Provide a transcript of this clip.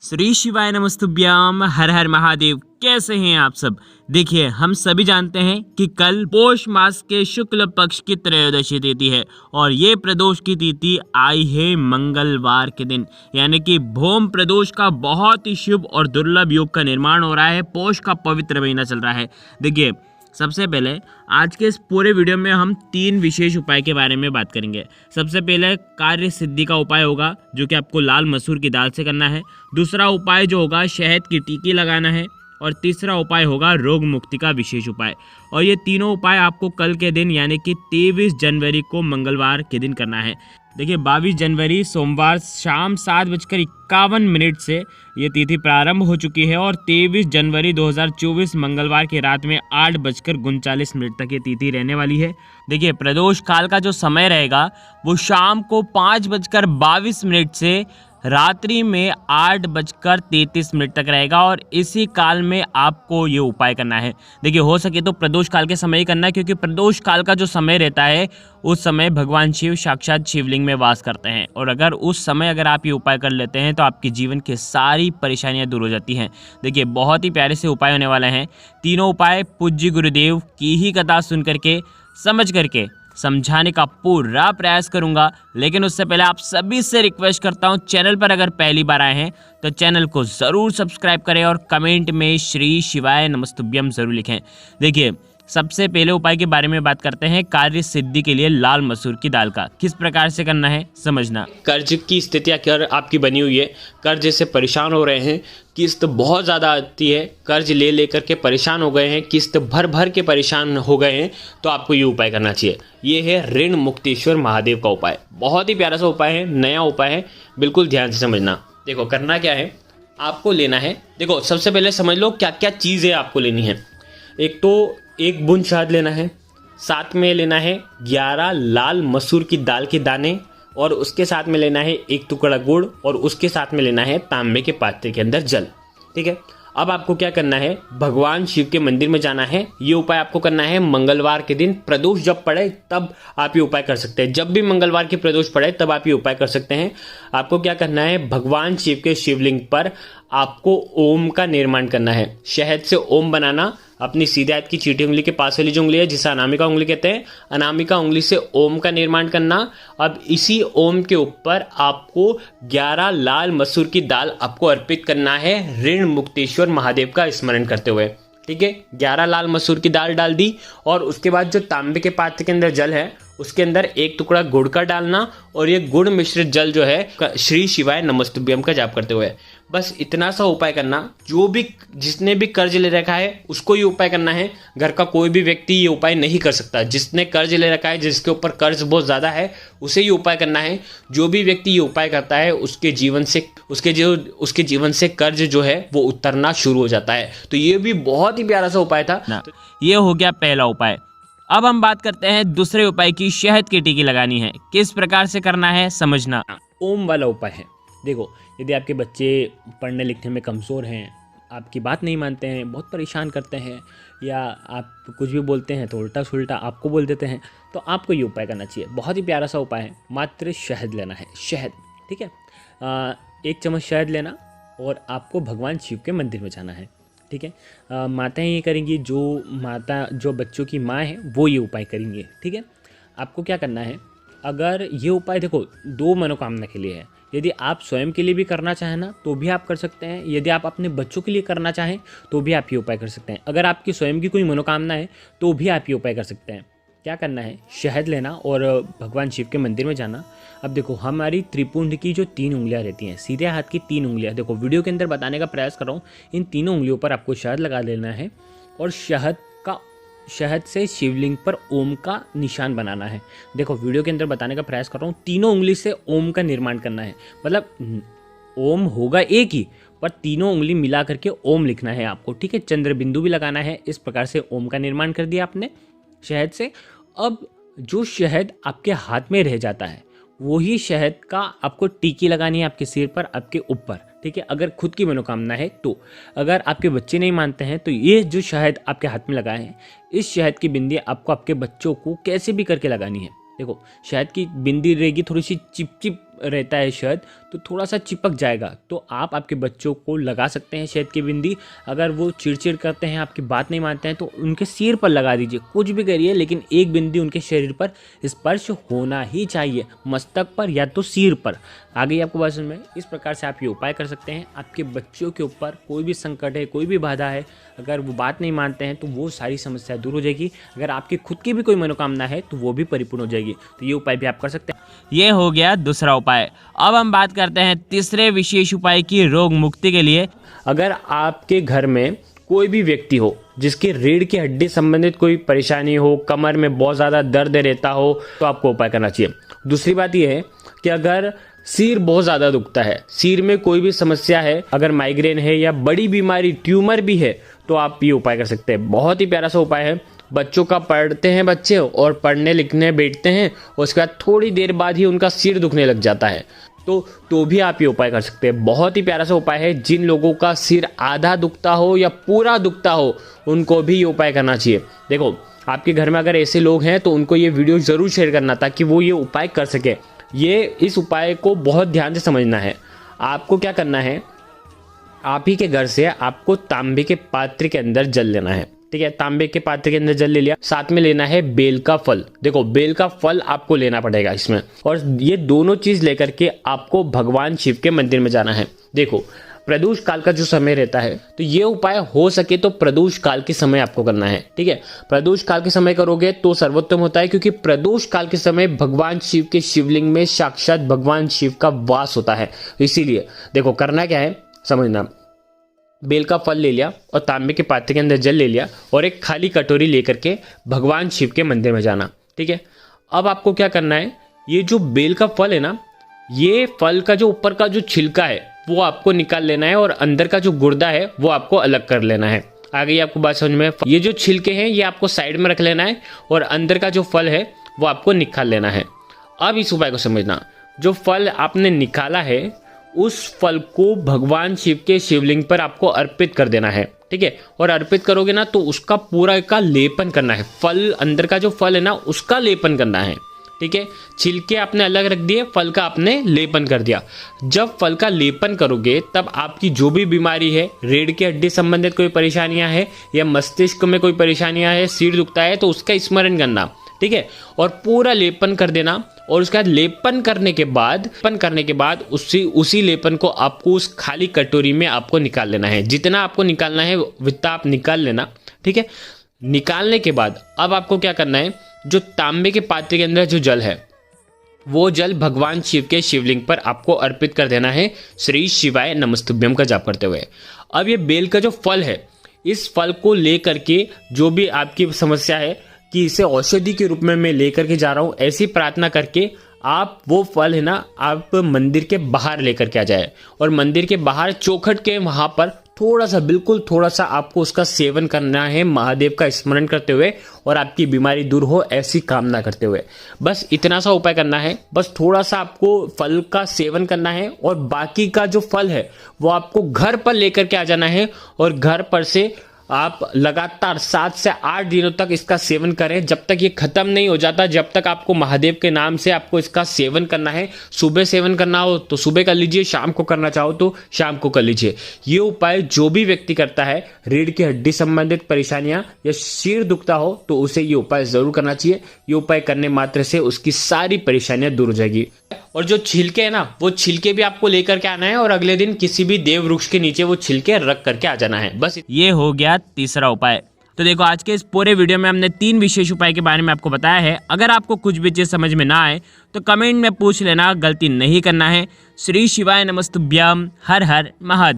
श्री शिवाय नमस्तुभ्याम। हर हर महादेव। कैसे हैं आप सब। देखिए, हम सभी जानते हैं कि कल पौष मास के शुक्ल पक्ष की त्रयोदशी तिथि है और ये प्रदोष की तिथि आई है मंगलवार के दिन, यानी कि भौम प्रदोष का बहुत ही शुभ और दुर्लभ योग का निर्माण हो रहा है। पौष का पवित्र महीना चल रहा है। देखिए, सबसे पहले आज के इस पूरे वीडियो में हम 3 विशेष उपाय के बारे में बात करेंगे। सबसे पहले कार्य सिद्धि का उपाय होगा, जो कि आपको लाल मसूर की दाल से करना है। दूसरा उपाय जो होगा, शहद की टिक्की लगाना है। और तीसरा उपाय होगा रोग मुक्ति का विशेष उपाय। और ये तीनों उपाय आपको कल के दिन यानी कि 23 जनवरी को मंगलवार के दिन करना है। देखिए, 22 जनवरी सोमवार शाम 7:51 से ये तिथि प्रारंभ हो चुकी है और 23 जनवरी 2024 मंगलवार की रात में 8:39 तक ये तिथि रहने वाली है। देखिए, प्रदोष काल का जो समय रहेगा वो शाम को 5:22 से रात्रि में 8:33 तक रहेगा और इसी काल में आपको ये उपाय करना है। देखिए, हो सके तो प्रदोष काल के समय ही करना है, क्योंकि प्रदोष काल का जो समय रहता है उस समय भगवान शिव साक्षात शिवलिंग में वास करते हैं और अगर उस समय अगर आप ये उपाय कर लेते हैं तो आपके जीवन की सारी परेशानियां दूर हो जाती हैं। देखिए, बहुत ही प्यारे से उपाय होने वाले हैं। तीनों उपाय पूज्य गुरुदेव की ही कथा सुन करके समझ करके समझाने का पूरा प्रयास करूंगा। लेकिन उससे पहले आप सभी से रिक्वेस्ट करता हूं, चैनल पर अगर पहली बार आए हैं तो चैनल को ज़रूर सब्सक्राइब करें और कमेंट में श्री शिवाय नमस्तुभ्यम ज़रूर लिखें। देखिए, सबसे पहले उपाय के बारे में बात करते हैं कार्य सिद्धि के लिए लाल मसूर की दाल का। किस प्रकार से करना है समझना। कर्ज की स्थितियाँ क्या आपकी बनी हुई है, कर्ज से परेशान हो रहे हैं, किस्त बहुत ज़्यादा आती है, कर्ज ले लेकर के परेशान हो गए हैं, किस्त भर भर के परेशान हो गए हैं, तो आपको ये उपाय करना चाहिए। ये है ऋण मुक्तेश्वर महादेव का उपाय। बहुत ही प्यारा सा उपाय है, नया उपाय है, बिल्कुल ध्यान से समझना। देखो, करना क्या है, आपको लेना है। देखो, सबसे पहले समझ लो क्या क्या चीज़ें आपको लेनी है। एक तो 1 बूंद शहद लेना है, साथ में लेना है 11 लाल मसूर की दाल के दाने और उसके साथ में लेना है 1 टुकड़ा गुड़ और उसके साथ में लेना है तांबे के पात्र के अंदर जल। ठीक है, अब आपको क्या करना है, भगवान शिव के मंदिर में जाना है। ये उपाय आपको करना है मंगलवार के दिन। प्रदोष जब पड़े तब आप ये उपाय कर सकते हैं। जब भी मंगलवार की प्रदोष पड़े तब आप ये उपाय कर सकते हैं। आपको क्या करना है, भगवान शिव के शिवलिंग पर आपको ओम का निर्माण करना है। शहद से ओम बनाना, अपनी सीधे हाथ की चीटी उंगली के पास वाली जो उंगली है, जिसे अनामिका उंगली कहते हैं, अनामिका उंगली से ओम का निर्माण करना। अब इसी ओम के ऊपर आपको 11 लाल मसूर की दाल आपको अर्पित करना है, ऋण मुक्तेश्वर महादेव का स्मरण करते हुए। ठीक है, 11 लाल मसूर की दाल डाल दी और उसके बाद जो तांबे के पात्र के अंदर जल है उसके अंदर 1 टुकड़ा गुड़ का डालना और ये गुड़ मिश्रित जल जो है श्री शिवाय नमस्तुभ्यम का जाप करते हुए। बस इतना सा उपाय करना। जिसने भी कर्ज ले रखा है उसको ये उपाय करना है। घर का कोई भी व्यक्ति ये उपाय नहीं कर सकता। जिसने कर्ज ले रखा है, जिसके ऊपर कर्ज बहुत ज़्यादा है, उसे ये उपाय करना है। जो भी व्यक्ति ये उपाय करता है उसके जीवन से कर्ज जो है वो उतरना शुरू हो जाता है। तो ये भी बहुत ही प्यारा सा उपाय था। ये हो गया पहला उपाय। अब हम बात करते हैं दूसरे उपाय की। शहद की टिक्की लगानी है। किस प्रकार से करना है समझना। ओम वाला उपाय है। देखो, यदि आपके बच्चे पढ़ने लिखने में कमज़ोर हैं, आपकी बात नहीं मानते हैं, बहुत परेशान करते हैं, या आप कुछ भी बोलते हैं तो उल्टा सुल्टा आपको बोल देते हैं, तो आपको ये उपाय करना चाहिए। बहुत ही प्यारा सा उपाय है। मात्र शहद लेना है, शहद। ठीक है, 1 चम्मच शहद लेना और आपको भगवान शिव के मंदिर में जाना है। ठीक है, माताएं ये करेंगी, जो बच्चों की माँ है वो ये उपाय करेंगे। ठीक है, आपको क्या करना है, अगर ये उपाय देखो 2 मनोकामना के लिए है। यदि आप स्वयं के लिए भी करना चाहें ना तो भी आप कर सकते हैं। यदि आप अपने बच्चों के लिए करना चाहें तो भी आप ये उपाय कर सकते हैं। अगर आपकी स्वयं की कोई मनोकामना है तो भी आप ये उपाय कर सकते हैं। क्या करना है, शहद लेना और भगवान शिव के मंदिर में जाना। अब देखो, हमारी त्रिपुंड की जो 3 उंगलियां रहती हैं, सीधे हाथ की 3 उंगलियां, देखो वीडियो के अंदर बताने का प्रयास कर रहा हूँ। इन तीनों उंगलियों पर आपको शहद लगा लेना है और शहद से शिवलिंग पर ओम का निशान बनाना है। देखो, वीडियो के अंदर बताने का प्रयास कर रहा हूँ, तीनों उंगली से ओम का निर्माण करना है। मतलब ओम होगा एक ही, पर तीनों उंगली मिला करके ओम लिखना है आपको। ठीक है, चंद्र बिंदु भी लगाना है। इस प्रकार से ओम का निर्माण कर दिया आपने शहद से। अब जो शहद आपके हाथ में रह जाता है वही शहद का आपको टिक्की लगानी है आपके सिर पर, आपके ऊपर। ठीक है, अगर खुद की मनोकामना है तो। अगर आपके बच्चे नहीं मानते हैं तो ये जो शहद आपके हाथ में लगाए हैं, इस शहद की बिंदी आपको आपके बच्चों को कैसे भी करके लगानी है। देखो, शहद की बिंदी रहेगी थोड़ी सी चिपचिप रहता है शहद तो थोड़ा सा चिपक जाएगा, तो आप आपके बच्चों को लगा सकते हैं शहद की बिंदी। अगर वो चिड़चिड़ करते हैं, आपकी बात नहीं मानते हैं, तो उनके सिर पर लगा दीजिए। कुछ भी करिए लेकिन एक बिंदी उनके शरीर पर स्पर्श होना ही चाहिए, मस्तक पर या तो सिर पर। आ गई आपको बात समझ में? इस प्रकार से आप ये उपाय कर सकते हैं। आपके बच्चों के ऊपर कोई भी संकट है, कोई भी बाधा है, अगर वो बात नहीं मानते हैं तो वो सारी समस्या दूर हो जाएगी। अगर आपकी खुद की भी कोई मनोकामना है तो वो भी परिपूर्ण हो जाएगी। तो ये उपाय भी आप कर सकते हैं। ये हो गया दूसरा उपाय। अब हम बात करते हैं तीसरे विशेष उपाय की रोग मुक्ति के लिए। अगर आपके घर में कोई भी व्यक्ति हो जिसकी रीढ़ की हड्डी संबंधित कोई परेशानी हो, कमर में बहुत ज़्यादा दर्द रहता हो, तो आपको उपाय करना चाहिए। दूसरी बात यह है कि अगर सिर बहुत ज़्यादा दुखता है, सिर में कोई भी समस्या है, अगर माइग्रेन है या बड़ी बीमारी ट्यूमर भी है, तो आप ये उपाय कर सकते हैं। बहुत ही प्यारा सा उपाय है। बच्चों का पढ़ते हैं बच्चे और पढ़ने लिखने बैठते हैं, उसके बाद थोड़ी देर बाद ही उनका सिर दुखने लग जाता है, तो भी आप ये उपाय कर सकते हैं। बहुत ही प्यारा सा उपाय है। जिन लोगों का सिर आधा दुखता हो या पूरा दुखता हो, उनको भी ये उपाय करना चाहिए। देखो, आपके घर में अगर ऐसे लोग हैं तो उनको ये वीडियो ज़रूर शेयर करना ताकि वो ये उपाय कर सके। इस उपाय को बहुत ध्यान से समझना है। आपको क्या करना है, आप ही के घर से आपको तांबे के पात्र के अंदर जल लेना है। ठीक है, तांबे के पात्र के अंदर जल ले लिया, साथ में लेना है बेल का फल। देखो, बेल का फल आपको लेना पड़ेगा इसमें, और ये दोनों चीज लेकर के आपको भगवान शिव के मंदिर में जाना है। देखो, प्रदोष काल का जो समय रहता है, तो ये उपाय हो सके तो प्रदोष काल के समय आपको करना है। ठीक है, प्रदोष काल के समय करोगे तो सर्वोत्तम होता है, क्योंकि प्रदोष काल के समय भगवान शिव के शिवलिंग में साक्षात भगवान शिव का वास होता है। इसीलिए देखो, करना क्या है समझना। बेल का फल ले लिया और तांबे के पात्र के अंदर जल ले लिया और एक खाली कटोरी लेकर के भगवान शिव के मंदिर में जाना। ठीक है, अब आपको क्या करना है, ये जो बेल का फल है ना, ये फल का जो ऊपर का जो छिलका है वो आपको निकाल लेना है, और अंदर का जो गुर्दा है वो आपको अलग कर लेना है। आ गई आपको बात समझ में? ये जो छिलके हैं ये आपको साइड में रख लेना है, और अंदर का जो फल है वो आपको निकाल लेना है। अब इस उपाय को समझना, जो फल आपने निकाला है उस फल को भगवान शिव के शिवलिंग पर आपको अर्पित कर देना है। ठीक है, और अर्पित करोगे ना तो उसका पूरा का लेपन करना है। फल, अंदर का जो फल है ना, उसका लेपन करना है। ठीक है, छिलके आपने अलग रख दिए, फल का आपने लेपन कर दिया। जब फल का लेपन करोगे तब आपकी जो भी बीमारी है, रीढ़ की हड्डी संबंधित कोई परेशानियां है या मस्तिष्क में कोई परेशानियां है, सिर दुखता है, तो उसका स्मरण करना। ठीक है, और पूरा लेपन कर देना, और उसके बाद लेपन करने के बाद उसी लेपन को आपको उस खाली कटोरी में आपको निकाल लेना है। जितना आपको निकालना है उतना आप निकाल लेना। ठीक है, निकालने के बाद अब आपको क्या करना है, जो तांबे के पात्र के अंदर जो जल है वो जल भगवान शिव के शिवलिंग पर आपको अर्पित कर देना है, श्री शिवाय नमस्तुभ्यम का जाप करते हुए। अब ये बेल का जो फल है, इस फल को ले करके जो भी आपकी समस्या है कि इसे औषधि के रूप में मैं लेकर के जा रहा हूँ, ऐसी प्रार्थना करके आप वो फल है ना, आप मंदिर के बाहर लेकर के आ जाए, और मंदिर के बाहर चौखट के वहां पर बिल्कुल थोड़ा सा आपको उसका सेवन करना है, महादेव का स्मरण करते हुए, और आपकी बीमारी दूर हो ऐसी कामना करते हुए। बस इतना सा उपाय करना है। बस थोड़ा सा आपको फल का सेवन करना है, और बाकी का जो फल है वो आपको घर पर लेकर के आ जाना है, और घर पर से आप लगातार 7 से 8 दिनों तक इसका सेवन करें, जब तक ये खत्म नहीं हो जाता, जब तक आपको महादेव के नाम से आपको इसका सेवन करना है। सुबह सेवन करना हो तो सुबह कर लीजिए, शाम को करना चाहो तो शाम को कर लीजिए। ये उपाय जो भी व्यक्ति करता है, रीढ़ की हड्डी संबंधित परेशानियां या सिर दुखता हो, तो उसे ये उपाय जरूर करना चाहिए। ये उपाय करने मात्र से उसकी सारी परेशानियां दूर हो जाएगी। और जो छिलके है ना, वो छिलके भी आपको लेकर के आना है, और अगले दिन किसी भी देव वृक्ष के नीचे वो छिलके रख करके आ जाना है। बस ये हो गया तीसरा उपाय। तो देखो, आज के इस पूरे वीडियो में हमने 3 विशेष उपाय के बारे में आपको बताया है। अगर आपको कुछ भी चीज समझ में ना आए तो कमेंट में पूछ लेना, गलती नहीं करना है। श्री शिवाय नमस्तुभ्यम। हर हर महादेव।